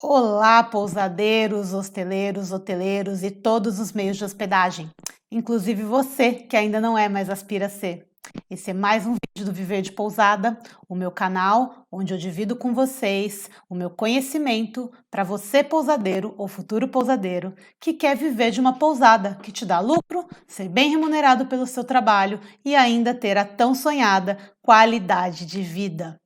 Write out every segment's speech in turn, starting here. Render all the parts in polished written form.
Olá, pousadeiros, hosteleiros, hoteleiros e todos os meios de hospedagem, inclusive você que ainda não é, mas aspira a ser. Esse é mais um vídeo do Viver de Pousada, o meu canal onde eu divido com vocês o meu conhecimento para você pousadeiro ou futuro pousadeiro que quer viver de uma pousada que te dá lucro, ser bem remunerado pelo seu trabalho e ainda ter a tão sonhada qualidade de vida.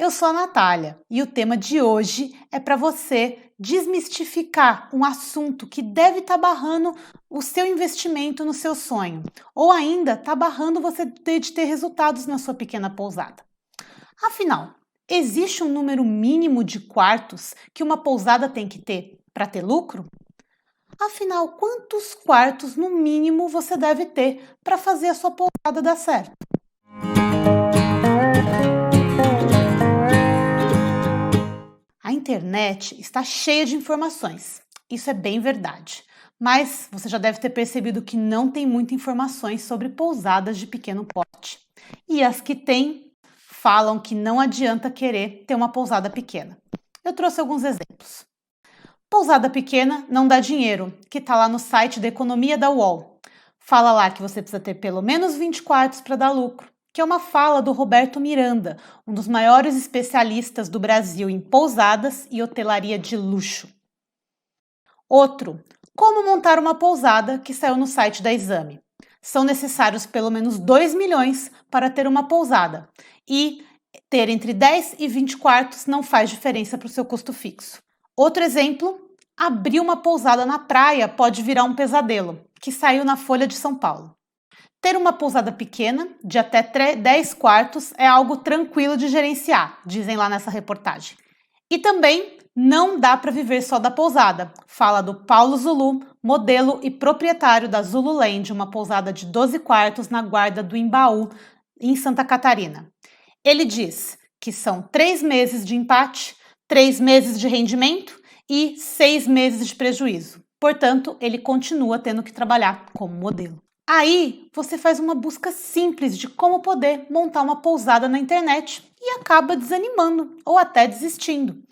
Eu sou a Natália e o tema de hoje é para você desmistificar um assunto que deve estar barrando o seu investimento no seu sonho, ou ainda está barrando você de ter resultados na sua pequena pousada. Afinal, existe um número mínimo de quartos que uma pousada tem que ter para ter lucro? Afinal, quantos quartos no mínimo você deve ter para fazer a sua pousada dar certo? A internet está cheia de informações, isso é bem verdade. Mas você já deve ter percebido que não tem muitas informações sobre pousadas de pequeno porte. E as que tem, falam que não adianta querer ter uma pousada pequena. Eu trouxe alguns exemplos. Pousada pequena não dá dinheiro, que está lá no site da Economia da UOL. Fala lá que você precisa ter pelo menos 20 quartos para dar lucro, que é uma fala do Roberto Miranda, um dos maiores especialistas do Brasil em pousadas e hotelaria de luxo. Outro, como montar uma pousada, que saiu no site da Exame. São necessários pelo menos 2 milhões para ter uma pousada e ter entre 10 e 20 quartos não faz diferença para o seu custo fixo. Outro exemplo, abrir uma pousada na praia pode virar um pesadelo, que saiu na Folha de São Paulo. Ter uma pousada pequena, de até 10 quartos, é algo tranquilo de gerenciar, dizem lá nessa reportagem. E também não dá para viver só da pousada, fala do Paulo Zulu, modelo e proprietário da Zulu Land, uma pousada de 12 quartos na Guarda do Imbaú, em Santa Catarina. Ele diz que são 3 meses de empate, 3 meses de rendimento e 6 meses de prejuízo. Portanto, ele continua tendo que trabalhar como modelo. Aí você faz uma busca simples de como poder montar uma pousada na internet e acaba desanimando ou até desistindo.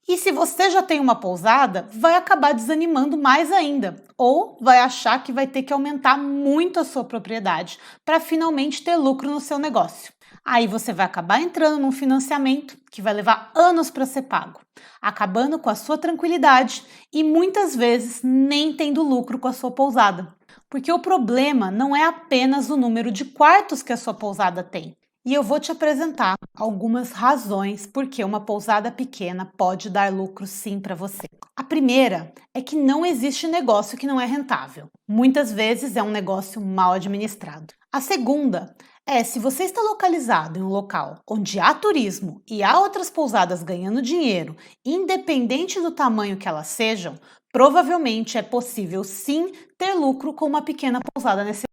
E se você já tem uma pousada, vai acabar desanimando mais ainda, ou vai achar que vai ter que aumentar muito a sua propriedade para finalmente ter lucro no seu negócio. Aí você vai acabar entrando num financiamento que vai levar anos para ser pago, acabando com a sua tranquilidade e muitas vezes nem tendo lucro com a sua pousada. Porque o problema não é apenas o número de quartos que a sua pousada tem. E eu vou te apresentar algumas razões por que uma pousada pequena pode dar lucro sim para você. A primeira é que não existe negócio que não é rentável. Muitas vezes é um negócio mal administrado. A segunda é, se você está localizado em um local onde há turismo e há outras pousadas ganhando dinheiro, independente do tamanho que elas sejam, provavelmente é possível sim ter lucro com uma pequena pousada nesse.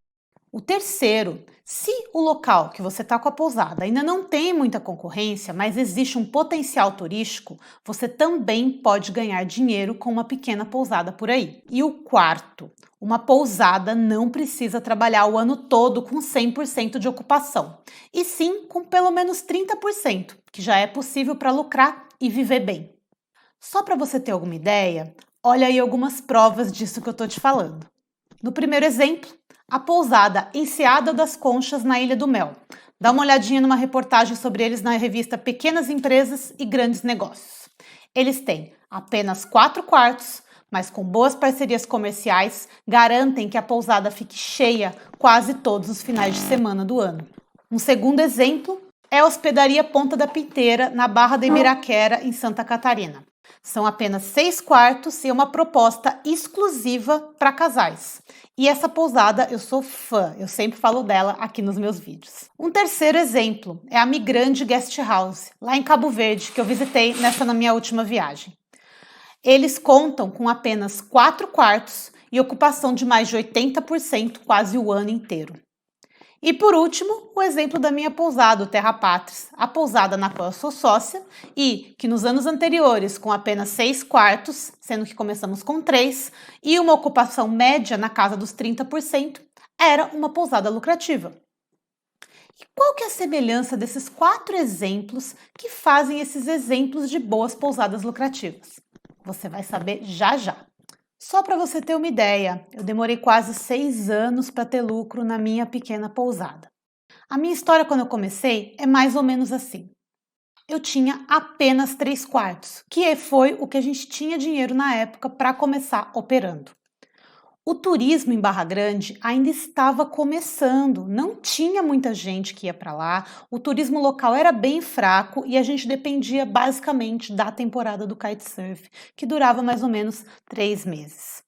O terceiro, se o local que você está com a pousada ainda não tem muita concorrência, mas existe um potencial turístico, você também pode ganhar dinheiro com uma pequena pousada por aí. E o quarto, uma pousada não precisa trabalhar o ano todo com 100% de ocupação, e sim com pelo menos 30%, que já é possível para lucrar e viver bem. Só para você ter alguma ideia, olha aí algumas provas disso que eu estou te falando. No primeiro exemplo, a pousada Enseada das Conchas na Ilha do Mel. Dá uma olhadinha numa reportagem sobre eles na revista Pequenas Empresas e Grandes Negócios. Eles têm apenas 4 quartos, mas com boas parcerias comerciais, garantem que a pousada fique cheia quase todos os finais de semana do ano. Um segundo exemplo é a Hospedaria Ponta da Pinteira, na Barra da Ibiraquera, em Santa Catarina. São apenas 6 quartos e é uma proposta exclusiva para casais. E essa pousada eu sou fã, eu sempre falo dela aqui nos meus vídeos. Um terceiro exemplo é a Migrande Guest House, lá em Cabo Verde, que eu visitei na minha última viagem. Eles contam com apenas 4 quartos e ocupação de mais de 80% quase o ano inteiro. E por último, o exemplo da minha pousada, o Terra Patris, a pousada na qual eu sou sócia e que nos anos anteriores, com apenas 6 quartos, sendo que começamos com 3, e uma ocupação média na casa dos 30%, era uma pousada lucrativa. E qual que é a semelhança desses 4 exemplos que fazem esses exemplos de boas pousadas lucrativas? Você vai saber já já. Só para você ter uma ideia, eu demorei quase 6 anos para ter lucro na minha pequena pousada. A minha história quando eu comecei é mais ou menos assim. Eu tinha apenas 3 quartos, que foi o que a gente tinha dinheiro na época para começar operando. O turismo em Barra Grande ainda estava começando, não tinha muita gente que ia para lá, o turismo local era bem fraco e a gente dependia basicamente da temporada do kitesurf, que durava mais ou menos 3 meses.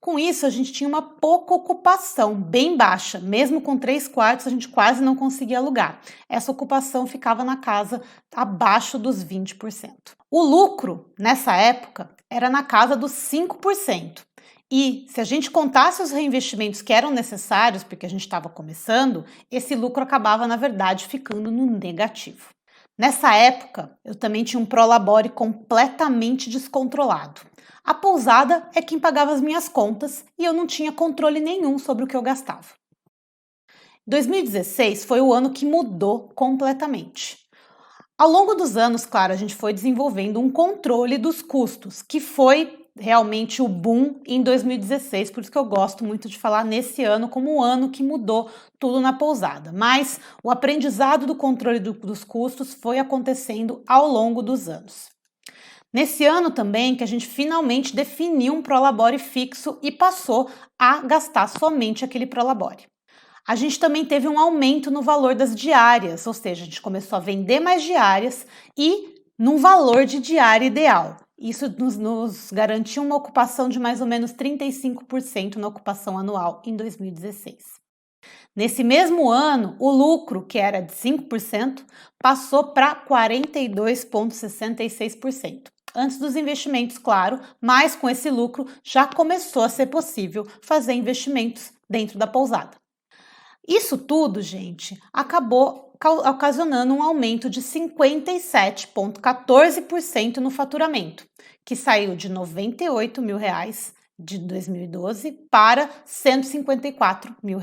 Com isso, a gente tinha uma pouca ocupação, bem baixa. Mesmo com 3 quartos, a gente quase não conseguia alugar. Essa ocupação ficava na casa abaixo dos 20%. O lucro, nessa época, era na casa dos 5%. E se a gente contasse os reinvestimentos que eram necessários, porque a gente estava começando, esse lucro acabava, na verdade, ficando no negativo. Nessa época, eu também tinha um prolabore completamente descontrolado. A pousada é quem pagava as minhas contas e eu não tinha controle nenhum sobre o que eu gastava. 2016 foi o ano que mudou completamente. Ao longo dos anos, claro, a gente foi desenvolvendo um controle dos custos, que foi realmente o boom em 2016, por isso que eu gosto muito de falar nesse ano como um ano que mudou tudo na pousada. Mas o aprendizado do controle dos custos foi acontecendo ao longo dos anos. Nesse ano também que a gente finalmente definiu um prolabore fixo e passou a gastar somente aquele prolabore. A gente também teve um aumento no valor das diárias, ou seja, a gente começou a vender mais diárias e num valor de diária ideal. Isso nos garantiu uma ocupação de mais ou menos 35% na ocupação anual em 2016. Nesse mesmo ano, o lucro, que era de 5%, passou para 42,66%. Antes dos investimentos, claro, mas com esse lucro já começou a ser possível fazer investimentos dentro da pousada. Isso tudo, gente, acabou ocasionando um aumento de 57,14% no faturamento, que saiu de R$ 98 mil de 2012 para R$ 154 mil.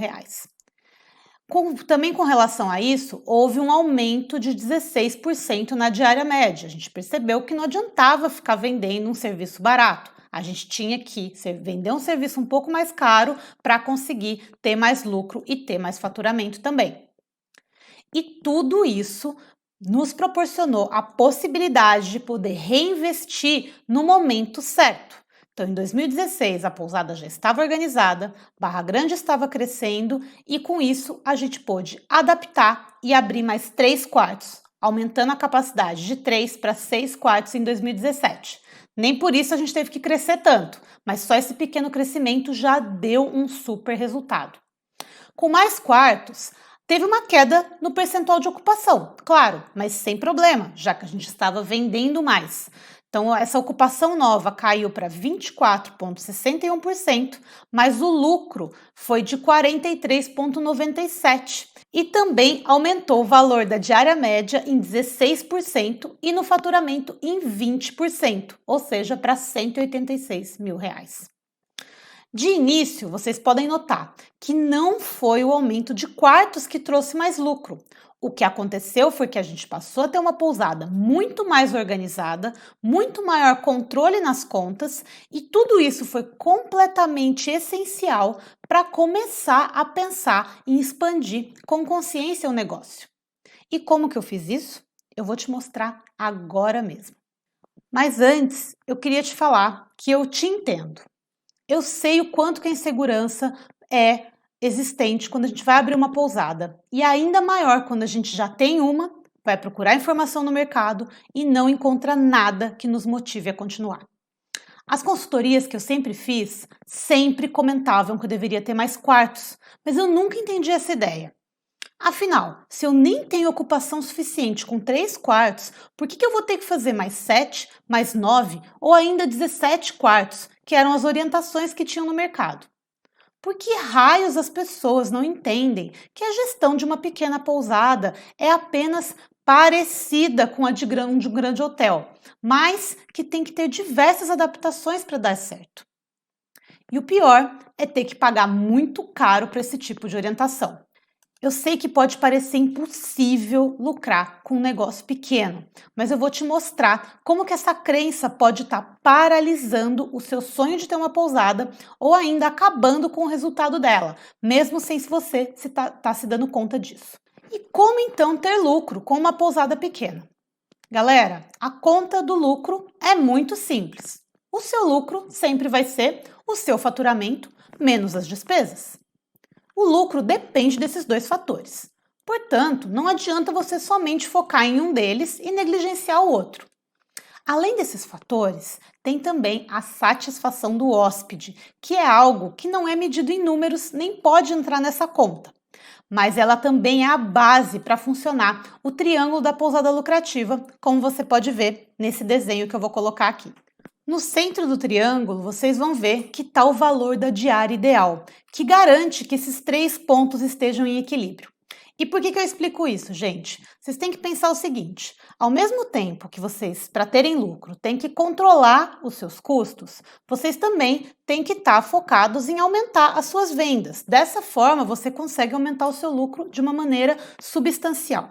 Também com relação a isso, houve um aumento de 16% na diária média. A gente percebeu que não adiantava ficar vendendo um serviço barato. A gente tinha que vender um serviço um pouco mais caro para conseguir ter mais lucro e ter mais faturamento também. E tudo isso nos proporcionou a possibilidade de poder reinvestir no momento certo. Então, em 2016, a pousada já estava organizada, Barra Grande estava crescendo e, com isso, a gente pôde adaptar e abrir mais 3 quartos, aumentando a capacidade de 3 para 6 quartos em 2017. Nem por isso a gente teve que crescer tanto, mas só esse pequeno crescimento já deu um super resultado. Com mais quartos, teve uma queda no percentual de ocupação, claro, mas sem problema, já que a gente estava vendendo mais. Então, essa ocupação nova caiu para 24,61%, mas o lucro foi de 43,97%. E também aumentou o valor da diária média em 16% e no faturamento em 20%, ou seja, para R$ 186 mil. De início, vocês podem notar que não foi o aumento de quartos que trouxe mais lucro. O que aconteceu foi que a gente passou a ter uma pousada muito mais organizada, muito maior controle nas contas e tudo isso foi completamente essencial para começar a pensar em expandir com consciência o negócio. E como que eu fiz isso? Eu vou te mostrar agora mesmo. Mas antes, eu queria te falar que eu te entendo. Eu sei o quanto que a insegurança é existente quando a gente vai abrir uma pousada e ainda maior quando a gente já tem uma, vai procurar informação no mercado e não encontra nada que nos motive a continuar. As consultorias que eu sempre fiz sempre comentavam que eu deveria ter mais quartos, mas eu nunca entendi essa ideia. Afinal, se eu nem tenho ocupação suficiente com 3 quartos, por que eu vou ter que fazer mais 7, mais 9 ou ainda 17 quartos, que eram as orientações que tinham no mercado? Por que raios as pessoas não entendem que a gestão de uma pequena pousada é apenas parecida com a de um grande hotel, mas que tem que ter diversas adaptações para dar certo? E o pior é ter que pagar muito caro para esse tipo de orientação. Eu sei que pode parecer impossível lucrar com um negócio pequeno, mas eu vou te mostrar como que essa crença pode estar paralisando o seu sonho de ter uma pousada ou ainda acabando com o resultado dela, mesmo sem se você tá se dando conta disso. E como então ter lucro com uma pousada pequena? Galera, a conta do lucro é muito simples. O seu lucro sempre vai ser o seu faturamento menos as despesas. O lucro depende desses dois fatores. Portanto, não adianta você somente focar em um deles e negligenciar o outro. Além desses fatores, tem também a satisfação do hóspede, que é algo que não é medido em números nem pode entrar nessa conta. Mas ela também é a base para funcionar o triângulo da pousada lucrativa, como você pode ver nesse desenho que eu vou colocar aqui. No centro do triângulo, vocês vão ver que está o valor da diária ideal, que garante que esses 3 pontos estejam em equilíbrio. E por que eu explico isso, gente? Vocês têm que pensar o seguinte: ao mesmo tempo que vocês, para terem lucro, têm que controlar os seus custos, vocês também têm que estar focados em aumentar as suas vendas. Dessa forma, você consegue aumentar o seu lucro de uma maneira substancial.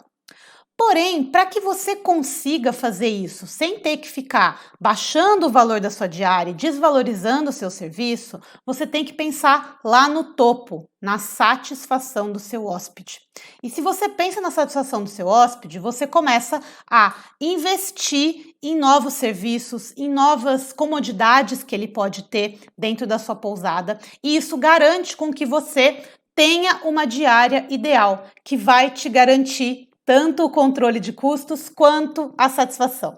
Porém, para que você consiga fazer isso sem ter que ficar baixando o valor da sua diária e desvalorizando o seu serviço, você tem que pensar lá no topo, na satisfação do seu hóspede. E se você pensa na satisfação do seu hóspede, você começa a investir em novos serviços, em novas comodidades que ele pode ter dentro da sua pousada, e isso garante com que você tenha uma diária ideal, que vai te garantir tanto o controle de custos quanto a satisfação.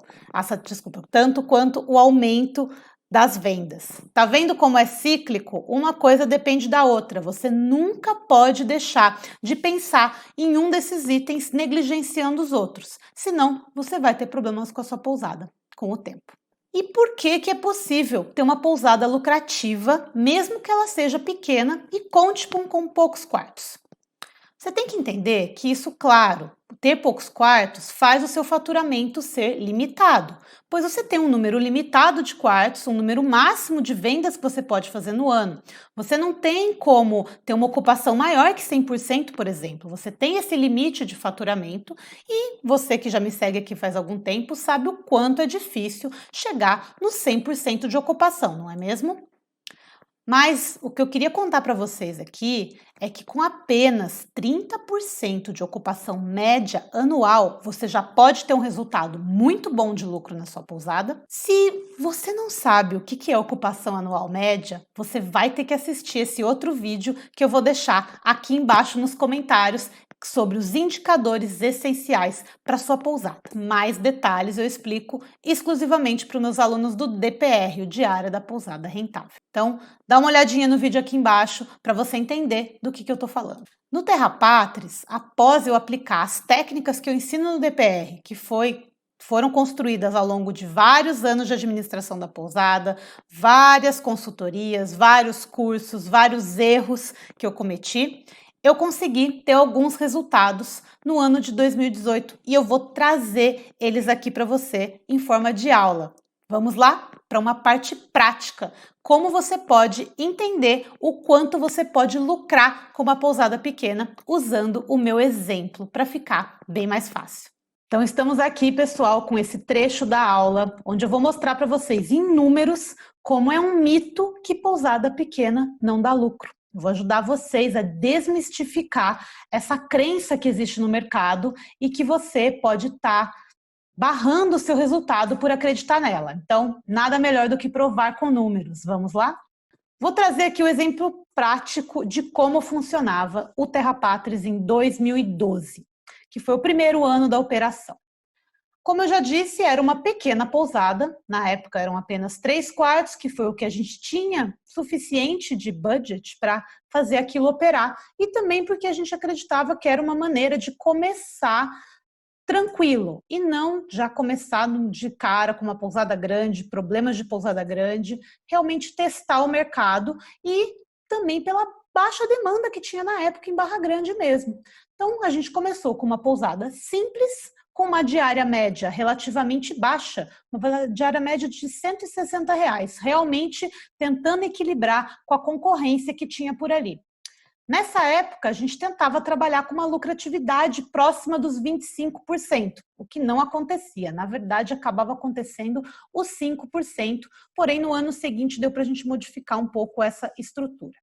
Tanto quanto o aumento das vendas. Tá vendo como é cíclico? Uma coisa depende da outra. Você nunca pode deixar de pensar em um desses itens negligenciando os outros. Senão, você vai ter problemas com a sua pousada com o tempo. E por que é possível ter uma pousada lucrativa, mesmo que ela seja pequena e conte com poucos quartos? Você tem que entender que isso, claro, ter poucos quartos faz o seu faturamento ser limitado, pois você tem um número limitado de quartos, um número máximo de vendas que você pode fazer no ano. Você não tem como ter uma ocupação maior que 100%, por exemplo. Você tem esse limite de faturamento e você que já me segue aqui faz algum tempo sabe o quanto é difícil chegar no 100% de ocupação, não é mesmo? Mas o que eu queria contar para vocês aqui é que com apenas 30% de ocupação média anual, você já pode ter um resultado muito bom de lucro na sua pousada. Se você não sabe o que é ocupação anual média, você vai ter que assistir esse outro vídeo que eu vou deixar aqui embaixo nos comentários sobre os indicadores essenciais para sua pousada. Mais detalhes eu explico exclusivamente para os meus alunos do DPR, o Diário da Pousada Rentável. Então, dá uma olhadinha no vídeo aqui embaixo para você entender do que eu estou falando. No Terra Patris, após eu aplicar as técnicas que eu ensino no DPR, que foram construídas ao longo de vários anos de administração da pousada, várias consultorias, vários cursos, vários erros que eu cometi, eu consegui ter alguns resultados no ano de 2018 e eu vou trazer eles aqui para você em forma de aula. Vamos lá para uma parte prática, como você pode entender o quanto você pode lucrar com uma pousada pequena usando o meu exemplo para ficar bem mais fácil. Então estamos aqui, pessoal, com esse trecho da aula, onde eu vou mostrar para vocês em números como é um mito que pousada pequena não dá lucro. Eu vou ajudar vocês a desmistificar essa crença que existe no mercado e que você pode estar barrando o seu resultado por acreditar nela. Então, nada melhor do que provar com números. Vamos lá? Vou trazer aqui o exemplo prático de como funcionava o Terra Patris em 2012, que foi o primeiro ano da operação. Como eu já disse, era uma pequena pousada, na época eram apenas 3 quartos, que foi o que a gente tinha suficiente de budget para fazer aquilo operar, e também porque a gente acreditava que era uma maneira de começar tranquilo, e não já começar de cara com uma pousada grande, problemas de pousada grande, realmente testar o mercado e também pela baixa demanda que tinha na época em Barra Grande mesmo. Então a gente começou com uma pousada simples, com uma diária média relativamente baixa, uma diária média de R$160, realmente tentando equilibrar com a concorrência que tinha por ali. Nessa época, a gente tentava trabalhar com uma lucratividade próxima dos 25%, o que não acontecia. Na verdade, acabava acontecendo os 5%, porém, no ano seguinte, deu para a gente modificar um pouco essa estrutura.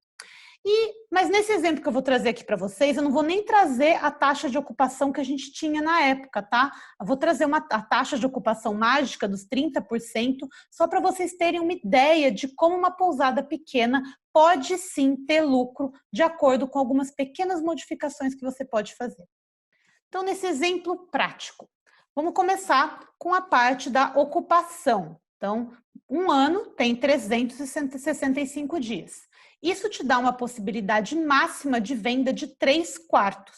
Mas nesse exemplo que eu vou trazer aqui para vocês, eu não vou nem trazer a taxa de ocupação que a gente tinha na época, tá? Eu vou trazer a taxa de ocupação mágica dos 30%, só para vocês terem uma ideia de como uma pousada pequena pode sim ter lucro, de acordo com algumas pequenas modificações que você pode fazer. Então, nesse exemplo prático, vamos começar com a parte da ocupação. Então, um ano tem 365 dias. Isso te dá uma possibilidade máxima de venda de 3/4,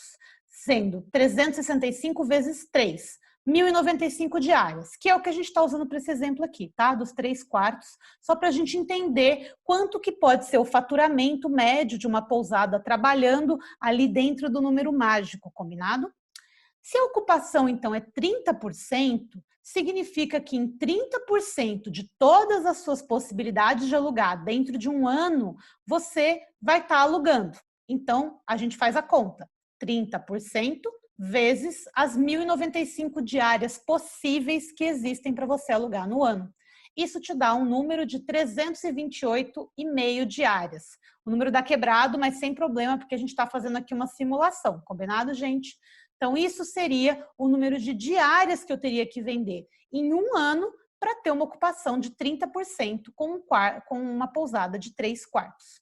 sendo 365 vezes 3, 1.095 diárias, que é o que a gente está usando para esse exemplo aqui, tá? Dos 3/4, só para a gente entender quanto que pode ser o faturamento médio de uma pousada trabalhando ali dentro do número mágico, combinado? Se a ocupação, então, é 30%, significa que em 30% de todas as suas possibilidades de alugar dentro de um ano, você vai estar alugando. Então, a gente faz a conta. 30% vezes as 1.095 diárias possíveis que existem para você alugar no ano. Isso te dá um número de 328,5 diárias. O número dá quebrado, mas sem problema, porque a gente está fazendo aqui uma simulação. Combinado, gente? Então, isso seria o número de diárias que eu teria que vender em um ano para ter uma ocupação de 30% com uma pousada de 3/4.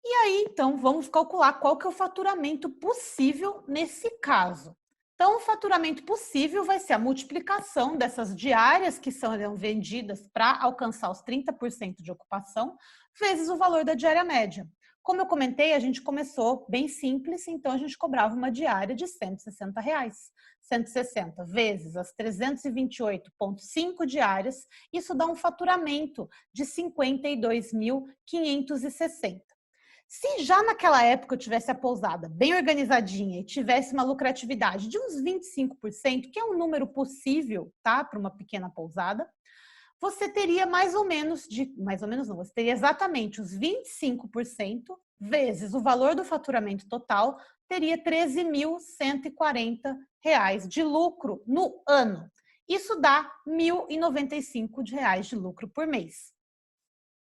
E aí, então, vamos calcular qual que é o faturamento possível nesse caso. Então, o faturamento possível vai ser a multiplicação dessas diárias que serão vendidas para alcançar os 30% de ocupação, vezes o valor da diária média. Como eu comentei, a gente começou bem simples, então a gente cobrava uma diária de R$ 160. 160 vezes as 328,5 diárias, isso dá um faturamento de 52.560. Se já naquela época eu tivesse a pousada bem organizadinha e tivesse uma lucratividade de uns 25%, que é um número possível, tá, para uma pequena pousada, você teria mais ou menos não, você teria exatamente os 25% vezes o valor do faturamento total, teria R$ 13.140 de lucro no ano. Isso dá R$ 1.095 de lucro por mês.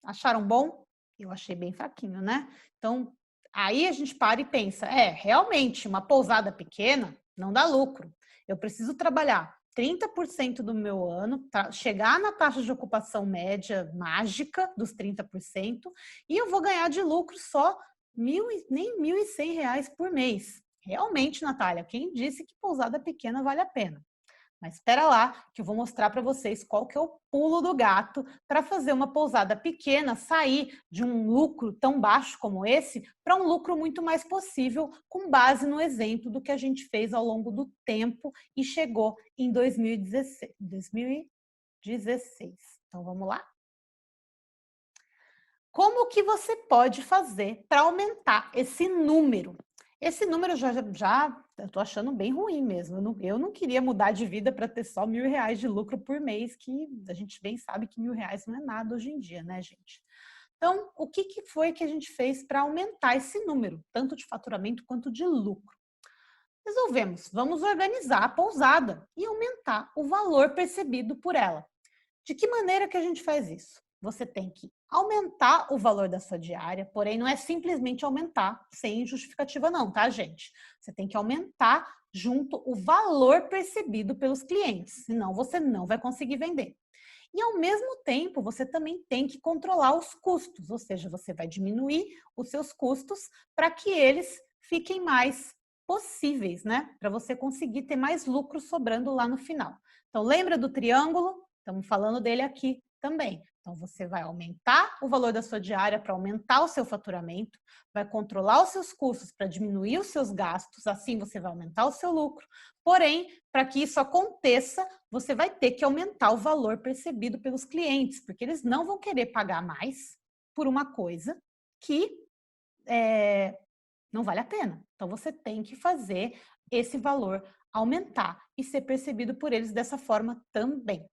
Acharam bom? Eu achei bem fraquinho, né? Então, aí a gente para e pensa, realmente, uma pousada pequena não dá lucro. Eu preciso trabalhar 30% do meu ano, chegar na taxa de ocupação média mágica dos 30%, e eu vou ganhar de lucro só nem R$ 1.100 por mês. Realmente, Natália, quem disse que pousada pequena vale a pena? Mas espera lá, que eu vou mostrar para vocês qual que é o pulo do gato para fazer uma pousada pequena sair de um lucro tão baixo como esse para um lucro muito mais possível, com base no exemplo do que a gente fez ao longo do tempo e chegou em 2016. Então, vamos lá? Como que você pode fazer para aumentar esse número? Esse número eu tô achando bem ruim mesmo. Eu não queria mudar de vida para ter só R$ 1.000 de lucro por mês, que a gente bem sabe que R$ 1.000 não é nada hoje em dia, né, gente? Então, o que foi que a gente fez para aumentar esse número, tanto de faturamento quanto de lucro? Resolvemos, vamos organizar a pousada e aumentar o valor percebido por ela. De que maneira que a gente faz isso? Você tem que aumentar o valor da sua diária, porém não é simplesmente aumentar sem justificativa não, tá, gente? Você tem que aumentar junto o valor percebido pelos clientes, senão você não vai conseguir vender. E ao mesmo tempo, você também tem que controlar os custos, ou seja, você vai diminuir os seus custos para que eles fiquem mais possíveis, né? Para você conseguir ter mais lucro sobrando lá no final. Então, lembra do triângulo? Estamos falando dele aqui também. Então, você vai aumentar o valor da sua diária para aumentar o seu faturamento, vai controlar os seus custos para diminuir os seus gastos, assim você vai aumentar o seu lucro. Porém, para que isso aconteça, você vai ter que aumentar o valor percebido pelos clientes, porque eles não vão querer pagar mais por uma coisa que não vale a pena. Então, você tem que fazer esse valor aumentar e ser percebido por eles dessa forma também.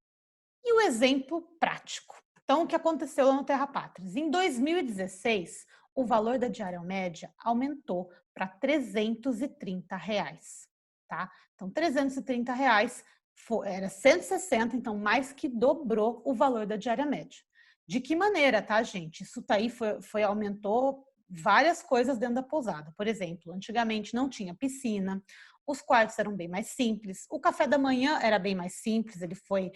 E o exemplo prático. Então, o que aconteceu lá no Terra Pátrias? Em 2016, o valor da diária média aumentou para R$ 330, tá? Então, R$ 330 era 160, então mais que dobrou o valor da diária média. De que maneira, tá, gente? Isso tá aí aumentou várias coisas dentro da pousada. Por exemplo, antigamente não tinha piscina, os quartos eram bem mais simples, o café da manhã era bem mais simples, ele foi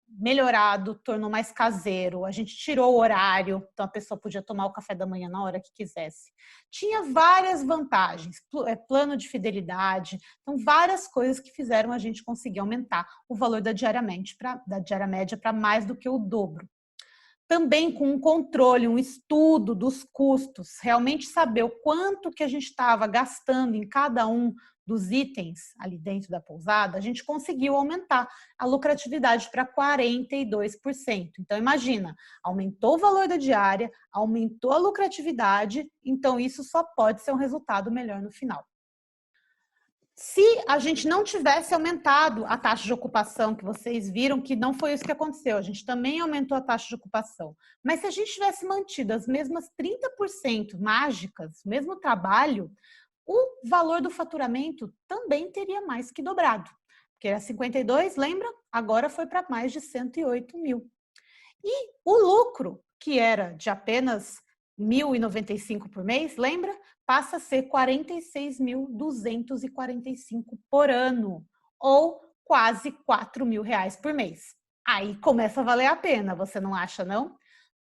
melhorado, tornou mais caseiro, a gente tirou o horário, então a pessoa podia tomar o café da manhã na hora que quisesse. Tinha várias vantagens, plano de fidelidade, então várias coisas que fizeram a gente conseguir aumentar o valor da diária média para mais do que o dobro. Também com um controle, um estudo dos custos, realmente saber o quanto que a gente estava gastando em cada um dos itens ali dentro da pousada, a gente conseguiu aumentar a lucratividade para 42%. Então, imagina, aumentou o valor da diária, aumentou a lucratividade, então isso só pode ser um resultado melhor no final. Se a gente não tivesse aumentado a taxa de ocupação, que vocês viram que não foi isso que aconteceu, a gente também aumentou a taxa de ocupação, mas se a gente tivesse mantido as mesmas 30% mágicas, o mesmo trabalho, o valor do faturamento também teria mais que dobrado, porque era 52, lembra? Agora foi para mais de 108 mil. E o lucro, que era de apenas 1.095 por mês, lembra? Passa a ser 46.245 por ano, ou quase R$ 4.000 por mês. Aí começa a valer a pena, você não acha, não?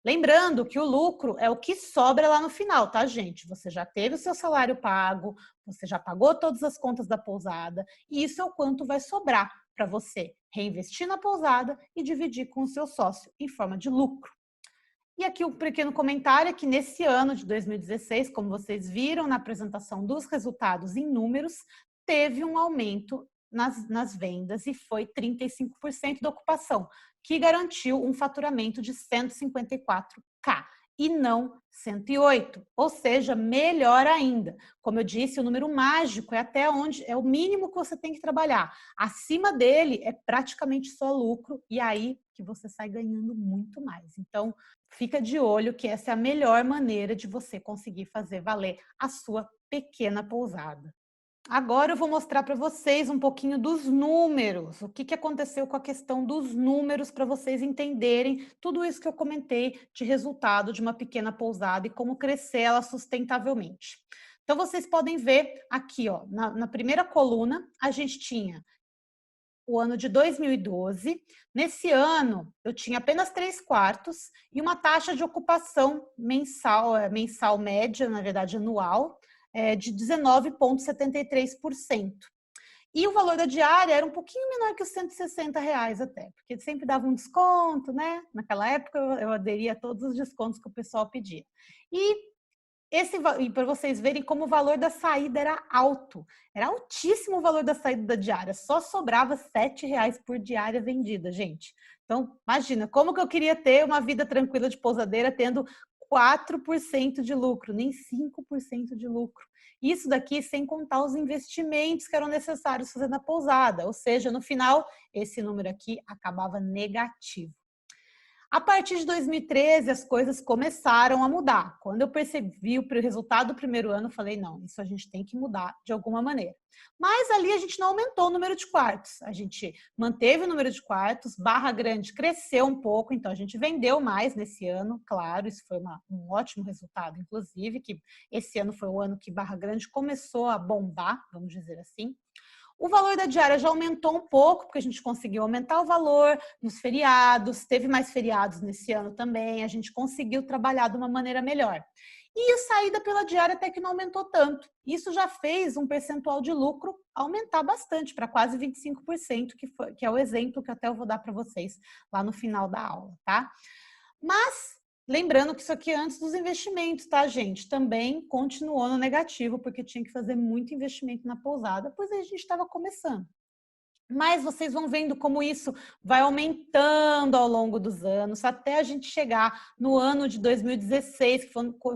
Lembrando que o lucro é o que sobra lá no final, tá, gente? Você já teve o seu salário pago, você já pagou todas as contas da pousada, e isso é o quanto vai sobrar para você reinvestir na pousada e dividir com o seu sócio em forma de lucro. E aqui um pequeno comentário é que nesse ano de 2016, como vocês viram na apresentação dos resultados em números, teve um aumento nas vendas e foi 35% da ocupação, que garantiu um faturamento de 154K e não 108, ou seja, melhor ainda. Como eu disse, o número mágico é até onde é o mínimo que você tem que trabalhar. Acima dele é praticamente só lucro e aí que você sai ganhando muito mais. Então, fica de olho que essa é a melhor maneira de você conseguir fazer valer a sua pequena pousada. Agora eu vou mostrar para vocês um pouquinho dos números, o que aconteceu com a questão dos números para vocês entenderem tudo isso que eu comentei de resultado de uma pequena pousada e como crescer ela sustentavelmente. Então vocês podem ver aqui, ó, na primeira coluna a gente tinha o ano de 2012. Nesse ano, eu tinha apenas 3 quartos e uma taxa de ocupação mensal média, na verdade anual, de 19,73%. E o valor da diária era um pouquinho menor que os R$ 160 até, porque sempre dava um desconto, né? Naquela época eu aderia a todos os descontos que o pessoal pedia. E para vocês verem como o valor da saída era alto, era altíssimo o valor da saída da diária, só sobrava R$ 7 por diária vendida, gente. Então, imagina, como que eu queria ter uma vida tranquila de pousadeira tendo 4% de lucro, nem 5% de lucro. Isso daqui sem contar os investimentos que eram necessários fazer na pousada, ou seja, no final, esse número aqui acabava negativo. A partir de 2013, as coisas começaram a mudar. Quando eu percebi o resultado do primeiro ano, eu falei, não, isso a gente tem que mudar de alguma maneira. Mas ali a gente não aumentou o número de quartos. A gente manteve o número de quartos, Barra Grande cresceu um pouco, então a gente vendeu mais nesse ano, claro, isso foi um ótimo resultado, inclusive, que esse ano foi o ano que Barra Grande começou a bombar, vamos dizer assim. O valor da diária já aumentou um pouco, porque a gente conseguiu aumentar o valor nos feriados, teve mais feriados nesse ano também, a gente conseguiu trabalhar de uma maneira melhor. E a saída pela diária até que não aumentou tanto. Isso já fez um percentual de lucro aumentar bastante, para quase 25%, que é o exemplo que até eu vou dar para vocês lá no final da aula, tá? Mas lembrando que isso aqui é antes dos investimentos, tá, gente? Também continuou no negativo, porque tinha que fazer muito investimento na pousada, pois a gente estava começando. Mas vocês vão vendo como isso vai aumentando ao longo dos anos, até a gente chegar no ano de 2016, que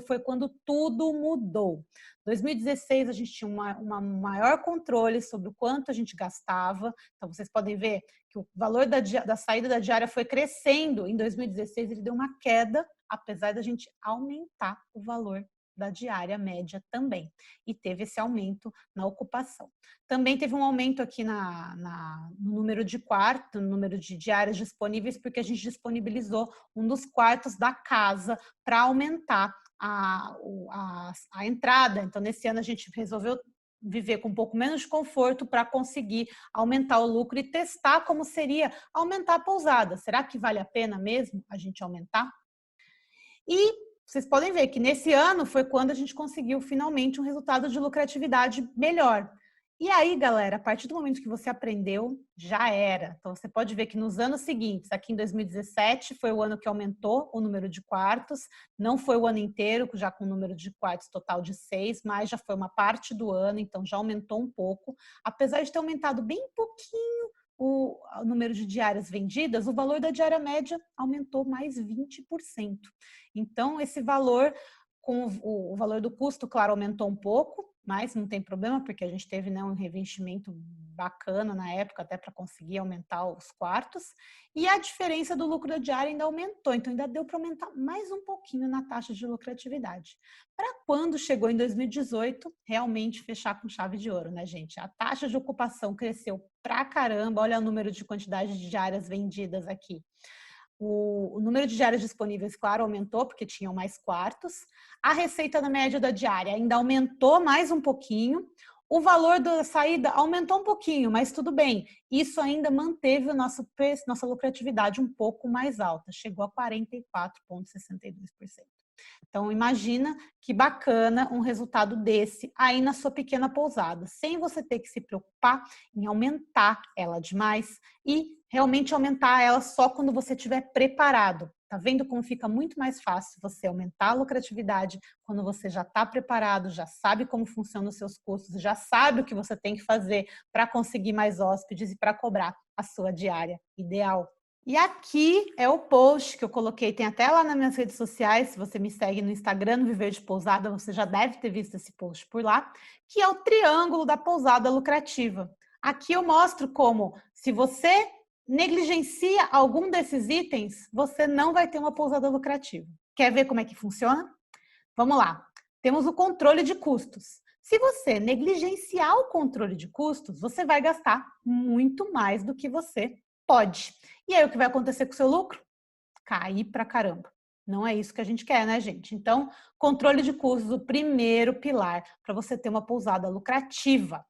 foi quando tudo mudou. 2016 a gente tinha uma maior controle sobre o quanto a gente gastava. Então vocês podem ver que o valor da saída da diária foi crescendo. Em 2016 ele deu uma queda, apesar da gente aumentar o valor da diária média também. E teve esse aumento na ocupação. Também teve um aumento aqui no número de quartos, no número de diárias disponíveis, porque a gente disponibilizou um dos quartos da casa para aumentar a entrada. Então, nesse ano, a gente resolveu viver com um pouco menos de conforto para conseguir aumentar o lucro e testar como seria aumentar a pousada. Será que vale a pena mesmo a gente aumentar? E vocês podem ver que nesse ano foi quando a gente conseguiu finalmente um resultado de lucratividade melhor. E aí, galera, a partir do momento que você aprendeu, já era. Então, você pode ver que nos anos seguintes, aqui em 2017, foi o ano que aumentou o número de quartos. Não foi o ano inteiro, já com o número de quartos total de 6, mas já foi uma parte do ano, então já aumentou um pouco. Apesar de ter aumentado bem pouquinho o número de diárias vendidas, o valor da diária média aumentou mais 20%. Então, esse valor, com o valor do custo, claro, aumentou um pouco, mas não tem problema, porque a gente teve, né, um revestimento bacana na época, até para conseguir aumentar os quartos, e a diferença do lucro da diária ainda aumentou, então ainda deu para aumentar mais um pouquinho na taxa de lucratividade. Para quando chegou em 2018, realmente fechar com chave de ouro, né, gente? A taxa de ocupação cresceu pra caramba, olha o número de quantidade de diárias vendidas aqui. O número de diárias disponíveis, claro, aumentou, porque tinham mais quartos. A receita na média da diária ainda aumentou mais um pouquinho. O valor da saída aumentou um pouquinho, mas tudo bem. Isso ainda manteve o nosso preço, nossa lucratividade um pouco mais alta. Chegou a 44,62%. Então, imagina que bacana um resultado desse aí na sua pequena pousada, sem você ter que se preocupar em aumentar ela demais e realmente aumentar ela só quando você estiver preparado. Tá vendo como fica muito mais fácil você aumentar a lucratividade quando você já está preparado, já sabe como funcionam os seus custos, já sabe o que você tem que fazer para conseguir mais hóspedes e para cobrar a sua diária ideal. E aqui é o post que eu coloquei, tem até lá nas minhas redes sociais, se você me segue no Instagram, no Viver de Pousada, você já deve ter visto esse post por lá, que é o triângulo da pousada lucrativa. Aqui eu mostro como, se você negligencia algum desses itens, você não vai ter uma pousada lucrativa. Quer ver como é que funciona? Vamos lá. Temos o controle de custos. Se você negligenciar o controle de custos, você vai gastar muito mais do que você pode. E aí o que vai acontecer com o seu lucro? Cair pra caramba. Não é isso que a gente quer, né, gente? Então, controle de custos, o primeiro pilar para você ter uma pousada lucrativa.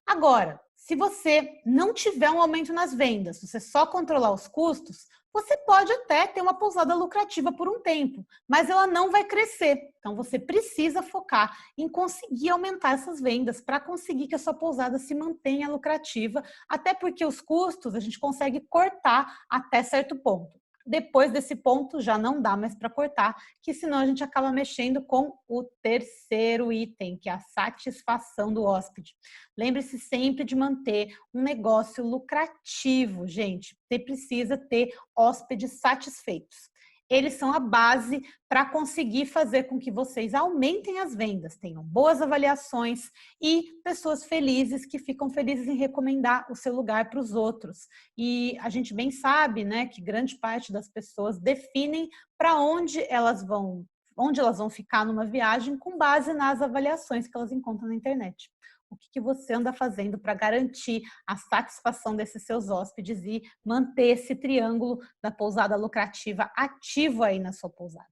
Agora, se você não tiver um aumento nas vendas, você só controlar os custos, você pode até ter uma pousada lucrativa por um tempo, mas ela não vai crescer. Então, você precisa focar em conseguir aumentar essas vendas para conseguir que a sua pousada se mantenha lucrativa, até porque os custos a gente consegue cortar até certo ponto. Depois desse ponto já não dá mais para cortar, que senão a gente acaba mexendo com o terceiro item, que é a satisfação do hóspede. Lembre-se sempre de manter um negócio lucrativo, gente. Você precisa ter hóspedes satisfeitos. Eles são a base para conseguir fazer com que vocês aumentem as vendas, tenham boas avaliações e pessoas felizes que ficam felizes em recomendar o seu lugar para os outros. E a gente bem sabe, né, que grande parte das pessoas definem para onde elas vão ficar numa viagem com base nas avaliações que elas encontram na internet. O que você anda fazendo para garantir a satisfação desses seus hóspedes e manter esse triângulo da pousada lucrativa ativo aí na sua pousada?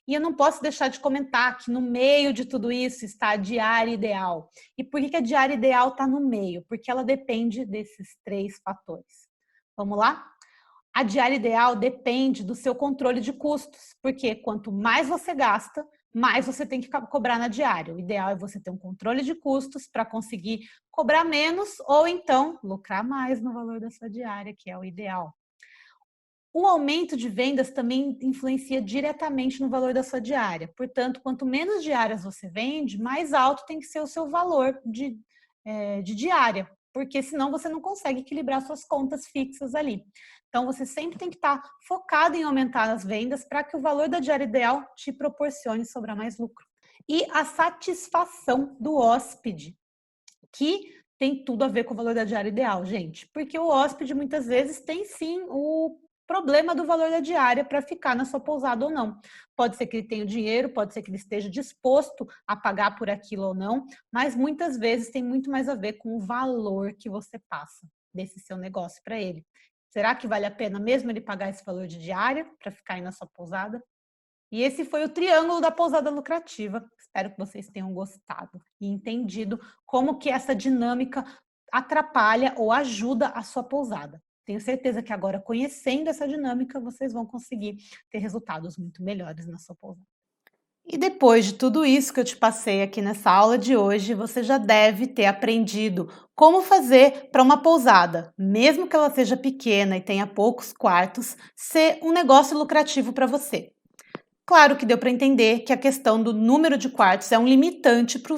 E eu não posso deixar de comentar que no meio de tudo isso está a diária ideal. E por que a diária ideal está no meio? Porque ela depende desses três fatores. Vamos lá? A diária ideal depende do seu controle de custos, porque quanto mais você gasta, mais você tem que cobrar na diária. O ideal é você ter um controle de custos para conseguir cobrar menos ou então lucrar mais no valor da sua diária, que é o ideal. O aumento de vendas também influencia diretamente no valor da sua diária. Portanto, quanto menos diárias você vende, mais alto tem que ser o seu valor de diária. porque senão você não consegue equilibrar suas contas fixas ali. Então, você sempre tem que estar focado em aumentar as vendas para que o valor da diária ideal te proporcione sobrar mais lucro. E a satisfação do hóspede, que tem tudo a ver com o valor da diária ideal, gente. Porque o hóspede, muitas vezes, tem sim o problema do valor da diária para ficar na sua pousada ou não. Pode ser que ele tenha o dinheiro, pode ser que ele esteja disposto a pagar por aquilo ou não, mas muitas vezes tem muito mais a ver com o valor que você passa desse seu negócio para ele. Será que vale a pena mesmo ele pagar esse valor de diária para ficar aí na sua pousada? E esse foi o triângulo da pousada lucrativa. Espero que vocês tenham gostado e entendido como que essa dinâmica atrapalha ou ajuda a sua pousada. Tenho certeza que agora, conhecendo essa dinâmica, vocês vão conseguir ter resultados muito melhores na sua pousada. E depois de tudo isso que eu te passei aqui nessa aula de hoje, você já deve ter aprendido como fazer para uma pousada, mesmo que ela seja pequena e tenha poucos quartos, ser um negócio lucrativo para você. Claro que deu para entender que a questão do número de quartos é um limitante para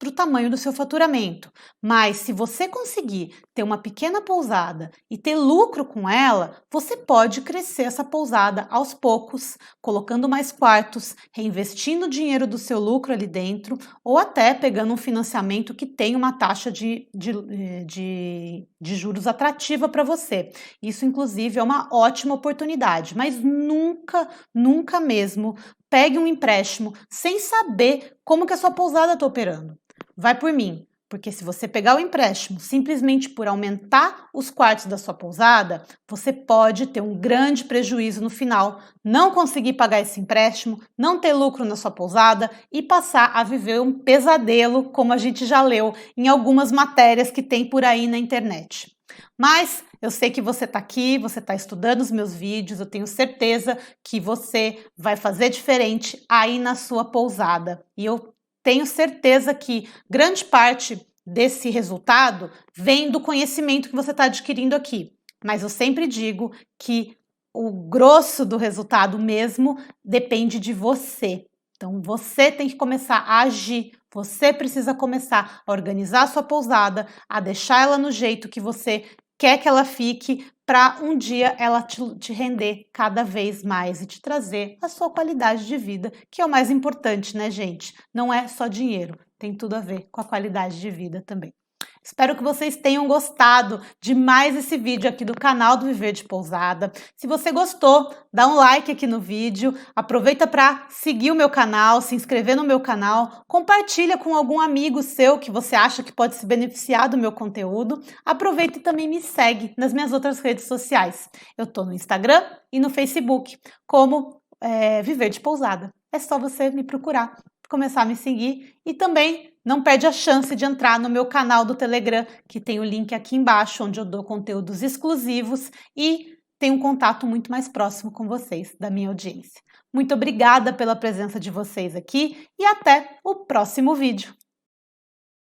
o tamanho do seu faturamento, mas se você conseguir ter uma pequena pousada e ter lucro com ela, você pode crescer essa pousada aos poucos, colocando mais quartos, reinvestindo o dinheiro do seu lucro ali dentro, ou até pegando um financiamento que tem uma taxa de juros atrativa para você. Isso, inclusive, é uma ótima oportunidade, mas nunca, nunca mesmo pegue um empréstimo sem saber como que a sua pousada está operando. Vai por mim, porque se você pegar o empréstimo simplesmente por aumentar os quartos da sua pousada, você pode ter um grande prejuízo no final, não conseguir pagar esse empréstimo, não ter lucro na sua pousada e passar a viver um pesadelo, como a gente já leu em algumas matérias que tem por aí na internet. Mas eu sei que você está aqui, você está estudando os meus vídeos, eu tenho certeza que você vai fazer diferente aí na sua pousada. E eu tenho certeza que grande parte desse resultado vem do conhecimento que você está adquirindo aqui. Mas eu sempre digo que o grosso do resultado mesmo depende de você. Então, você tem que começar a agir, você precisa começar a organizar a sua pousada, a deixar ela no jeito que você quer que ela fique, para um dia ela te render cada vez mais e te trazer a sua qualidade de vida, que é o mais importante, né, gente? Não é só dinheiro, tem tudo a ver com a qualidade de vida também. Espero que vocês tenham gostado de mais esse vídeo aqui do canal do Viver de Pousada. Se você gostou, dá um like aqui no vídeo, aproveita para seguir o meu canal, se inscrever no meu canal, compartilha com algum amigo seu que você acha que pode se beneficiar do meu conteúdo. Aproveita e também me segue nas minhas outras redes sociais. Eu estou no Instagram e no Facebook, como Viver de Pousada. É só você me procurar, começar a me seguir e também não perde a chance de entrar no meu canal do Telegram, que tem o link aqui embaixo, onde eu dou conteúdos exclusivos e tenho um contato muito mais próximo com vocês, da minha audiência. Muito obrigada pela presença de vocês aqui e até o próximo vídeo.